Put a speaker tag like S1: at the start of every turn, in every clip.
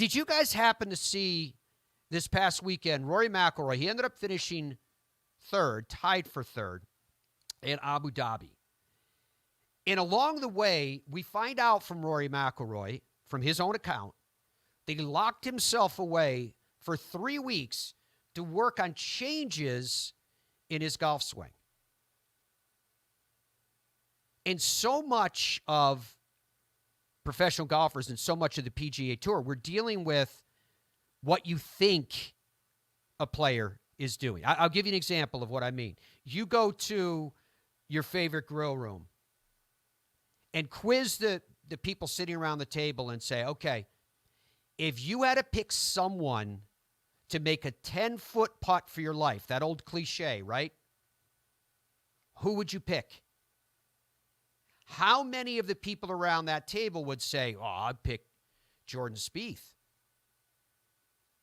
S1: Did you guys happen to see this past weekend, Rory McIlroy? He ended up finishing third, tied for third in Abu Dhabi. And along the way, we find out from Rory McIlroy, from his own account, that he locked himself away for 3 weeks to work on changes in his golf swing. And so much of professional golfers and so much of the PGA Tour, we're dealing with what you think a player is doing. I'll give you an example of what I mean. You go to your favorite grill room and quiz the people sitting around the table and say, okay, if you had to pick someone to make a 10-foot putt for your life, that old cliche, right? Who would you pick? How many of the people around that table would say, oh, I'd pick Jordan Spieth?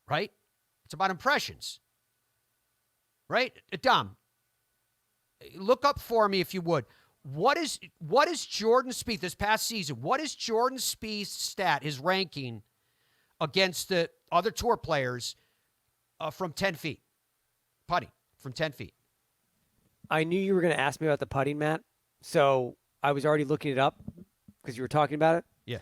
S1: Right? It's about impressions. Right? Dom, look up for me if you would. What is Jordan Spieth this past season? What is Jordan Spieth's stat, his ranking against the other tour players from 10 feet? Putting from 10 feet.
S2: I knew you were going to ask me about the putting, Matt. So I was already looking it up because you were talking about it.
S1: Yeah.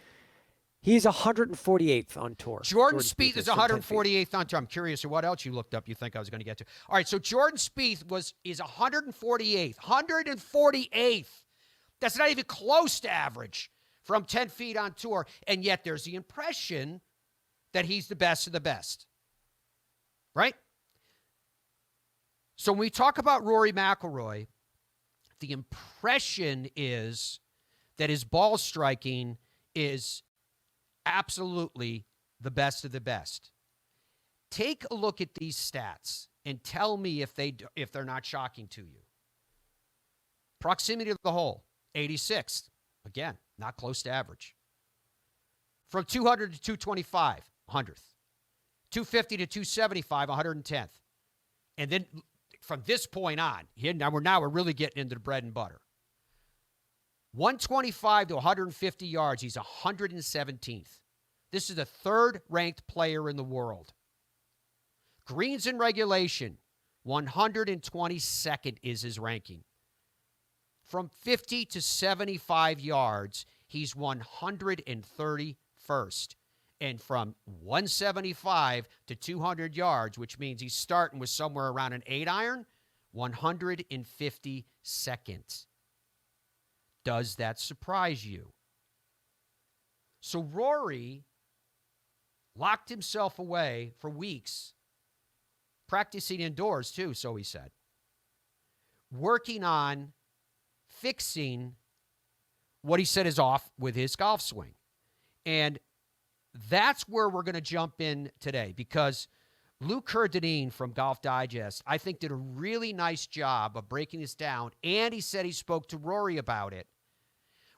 S2: He's 148th on tour.
S1: Jordan Spieth is 148th on tour. I'm curious what else you looked up you think I was going to get to. All right, so Jordan Spieth is 148th. 148th. That's not even close to average from 10 feet on tour. And yet there's the impression that he's the best of the best. Right? So when we talk about Rory McIlroy, the impression is that his ball striking is absolutely the best of the best. Take a look at these stats and tell me if they're not shocking to you. Proximity to the hole, 86th. Again, not close to average. From 200 to 225, 100th. 250 to 275, 110th. And then from this point on, now we're really getting into the bread and butter. 125 to 150 yards, he's 117th. This is the third-ranked player in the world. Greens in regulation, 122nd is his ranking. From 50 to 75 yards, he's 131st. And from 175 to 200 yards, which means he's starting with somewhere around an 8-iron, 152nd. Does that surprise you? So Rory locked himself away for weeks, practicing indoors too, so he said, working on fixing what he said is off with his golf swing. And that's where we're going to jump in today, because Luke Herdanine from Golf Digest, I think, did a really nice job of breaking this down, and he said he spoke to Rory about it,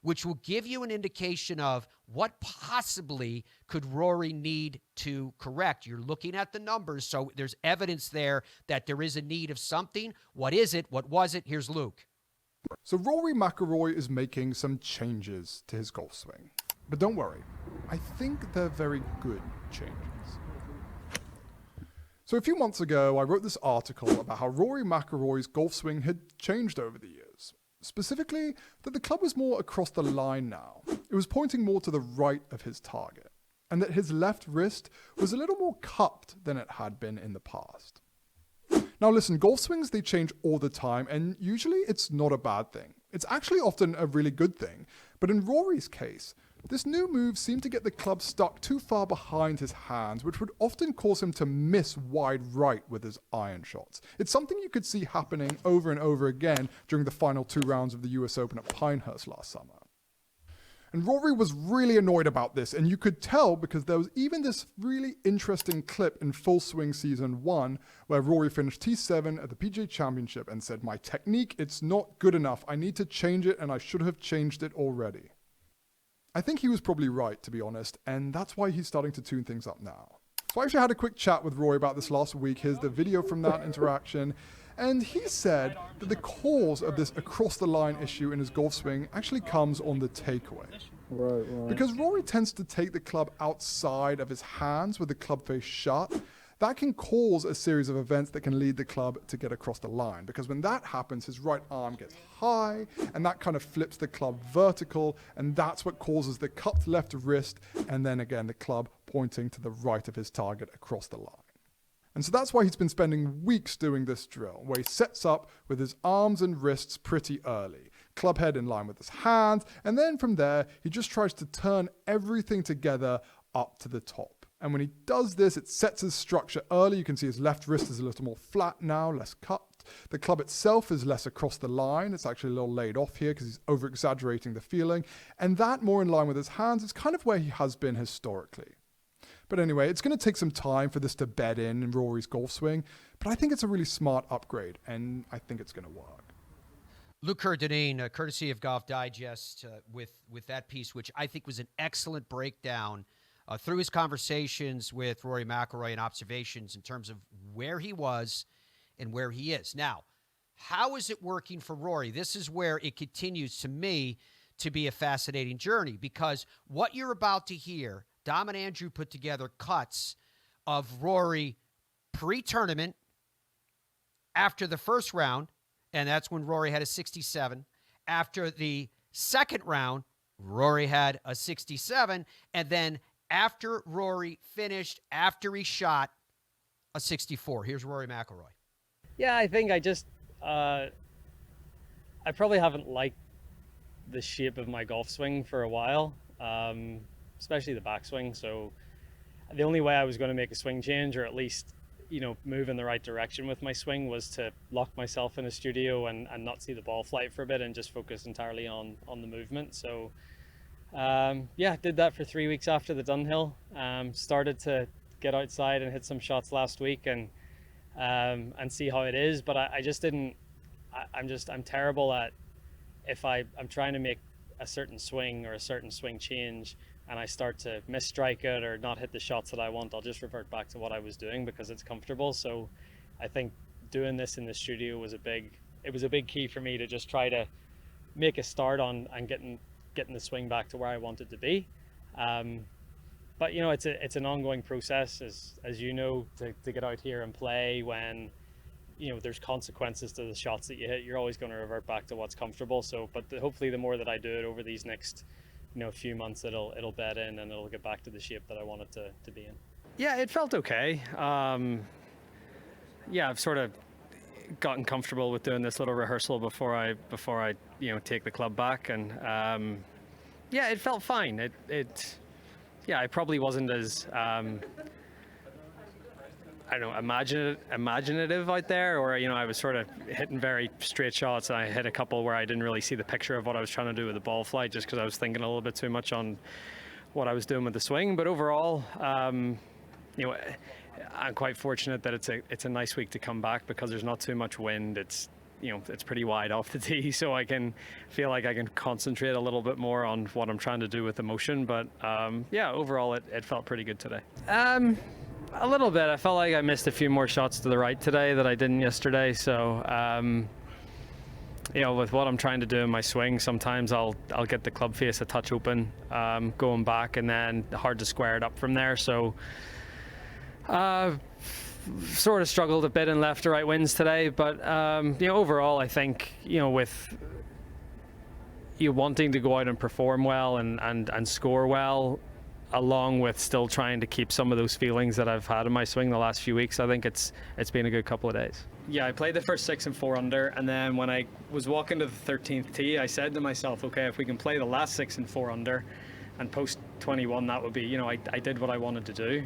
S1: which will give you an indication of what possibly could Rory need to correct. You're looking at the numbers, so there's evidence there that there is a need of something. What is it? What was it? Here's Luke.
S3: So Rory McIlroy is making some changes to his golf swing. But don't worry, I think they're very good changes. So a few months ago, I wrote this article about how Rory McIlroy's golf swing had changed over the years. Specifically, that the club was more across the line now. It was pointing more to the right of his target, and that his left wrist was a little more cupped than it had been in the past. Now listen, golf swings, they change all the time, and usually it's not a bad thing. It's actually often a really good thing. But in Rory's case, this new move seemed to get the club stuck too far behind his hands, which would often cause him to miss wide right with his iron shots. It's something you could see happening over and over again during the final 2 rounds of the US Open at Pinehurst last summer. And Rory was really annoyed about this, and you could tell because there was even this really interesting clip in Full Swing Season 1 where Rory finished T7 at the PGA Championship and said, "My technique, it's not good enough. I need to change it, and I should have changed it already." I think he was probably right, to be honest, and that's why he's starting to tune things up now. So I actually had a quick chat with Rory about this last week. Here's the video from that interaction. And he said that the cause of this across-the-line issue in his golf swing actually comes on the takeaway.
S4: Right.
S3: Because Rory tends to take the club outside of his hands with the club face shut. That can cause a series of events that can lead the club to get across the line. Because when that happens, his right arm gets high, and that kind of flips the club vertical, and that's what causes the cupped left wrist, and then again the club pointing to the right of his target across the line. And so that's why he's been spending weeks doing this drill, where he sets up with his arms and wrists pretty early, club head in line with his hands, and then from there, he just tries to turn everything together up to the top. And when he does this, it sets his structure early. You can see his left wrist is a little more flat now, less cupped. The club itself is less across the line. It's actually a little laid off here because he's over-exaggerating the feeling. And that, more in line with his hands, is kind of where he has been historically. But anyway, it's going to take some time for this to bed in Rory's golf swing. But I think it's a really smart upgrade, and I think it's going to work.
S1: Luke Deneen, courtesy of Golf Digest, with that piece, which I think was an excellent breakdown through his conversations with Rory McIlroy and observations in terms of where he was and where he is. Now, how is it working for Rory? This is where it continues to me to be a fascinating journey, because what you're about to hear, Dom and Andrew put together cuts of Rory pre-tournament after the first round, and that's when Rory had a 67. After the second round, Rory had a 67, and then after Rory finished, after he shot, a 64. Here's Rory McIlroy.
S5: Yeah, I think I probably haven't liked the shape of my golf swing for a while, especially the backswing. So the only way I was going to make a swing change, or at least, move in the right direction with my swing, was to lock myself in a studio and not see the ball flight for a bit and just focus entirely on the movement. So did that for 3 weeks after the Dunhill. Started to get outside and hit some shots last week and see how it is. But I just didn't. I'm terrible at, if I'm trying to make a certain swing or a certain swing change and I start to misstrike it or not hit the shots that I want, I'll just revert back to what I was doing because it's comfortable. So I think doing this in the studio was a big key for me to just try to make a start on and getting the swing back to where I want it to be. But it's an ongoing process, as you know, to get out here and play when there's consequences to the shots that you hit. You're always going to revert back to what's comfortable. So, but hopefully the more that I do it over these next few months, it'll bed in and it'll get back to the shape that I want it to be in. Yeah, it felt okay. I've sort of gotten comfortable with doing this little rehearsal before I take the club back, and it felt fine. I probably wasn't as imaginative out there, or I was sort of hitting very straight shots, and I hit a couple where I didn't really see the picture of what I was trying to do with the ball flight, just because I was thinking a little bit too much on what I was doing with the swing. But overall, I'm quite fortunate that it's a nice week to come back because there's not too much wind. It's pretty wide off the tee, so I can feel like I can concentrate a little bit more on what I'm trying to do with the motion. But overall it felt pretty good today. A little bit. I felt like I missed a few more shots to the right today that I didn't yesterday. So with what I'm trying to do in my swing, sometimes I'll get the club face a touch open going back, and then hard to square it up from there. So sort of struggled a bit in left to right winds today, but overall I think with you wanting to go out and perform well and score well, along with still trying to keep some of those feelings that I've had in my swing the last few weeks, I think it's been a good couple of days. Yeah, I played the first 6 and 4 under, and then when I was walking to the 13th tee, I said to myself, okay, if we can play the last 6 and 4 under and post 21, that would be, I did what I wanted to do.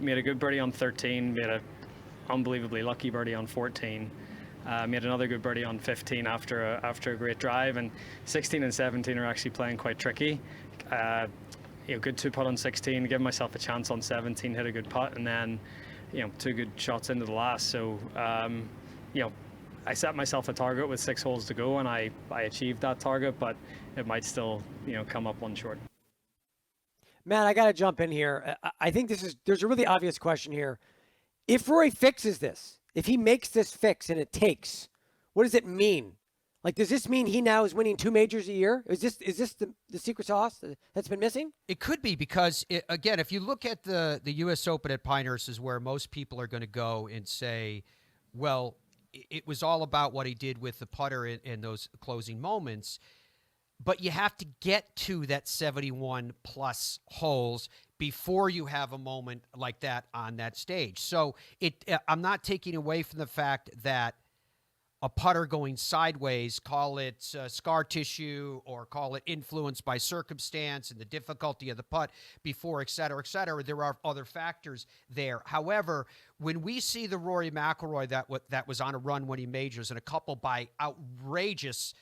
S5: Made a good birdie on 13, made a unbelievably lucky birdie on 14, made another good birdie on 15 after a great drive, and 16 and 17 are actually playing quite tricky. Good 2-putt on 16, give myself a chance on 17, hit a good putt, and then 2 good shots into the last. So I set myself a target with 6 holes to go, and I achieved that target, but it might still come up one short.
S2: Matt, I got to jump in here. I think there's a really obvious question here. If Rory fixes this, if he makes this fix and it takes, what does it mean Like, does this mean he now is winning 2 majors a year? Is this the secret sauce that's been missing?
S1: It could be because, again, if you look at the U.S. Open at Pinehurst is where most people are going to go and say, well, it was all about what he did with the putter in those closing moments. But you have to get to that 71-plus holes before you have a moment like that on that stage. So I'm not taking away from the fact that a putter going sideways, call it scar tissue or call it influenced by circumstance and the difficulty of the putt before, et cetera, there are other factors there. However, when we see the Rory McIlroy that was on a run winning majors and a couple by outrageous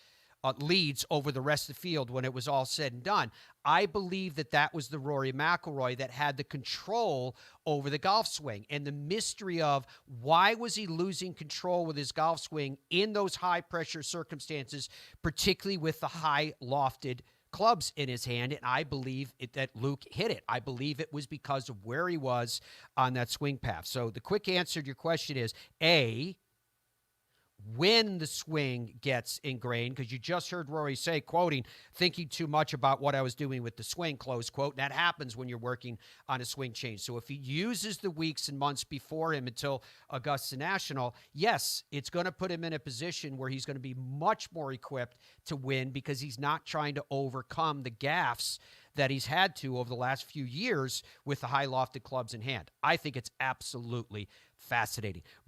S1: leads over the rest of the field when it was all said and done, I believe that was the Rory McIlroy that had the control over the golf swing. And the mystery of why was he losing control with his golf swing in those high-pressure circumstances, particularly with the high lofted clubs in his hand, and I believe that Luke hit it. I believe it was because of where he was on that swing path. So the quick answer to your question is, A, when the swing gets ingrained, because you just heard Rory say, quoting, thinking too much about what I was doing with the swing, close quote. And that happens when you're working on a swing change. So if he uses the weeks and months before him until Augusta National, yes, it's going to put him in a position where he's going to be much more equipped to win because he's not trying to overcome the gaffes that he's had to over the last few years with the high lofted clubs in hand. I think it's absolutely fascinating.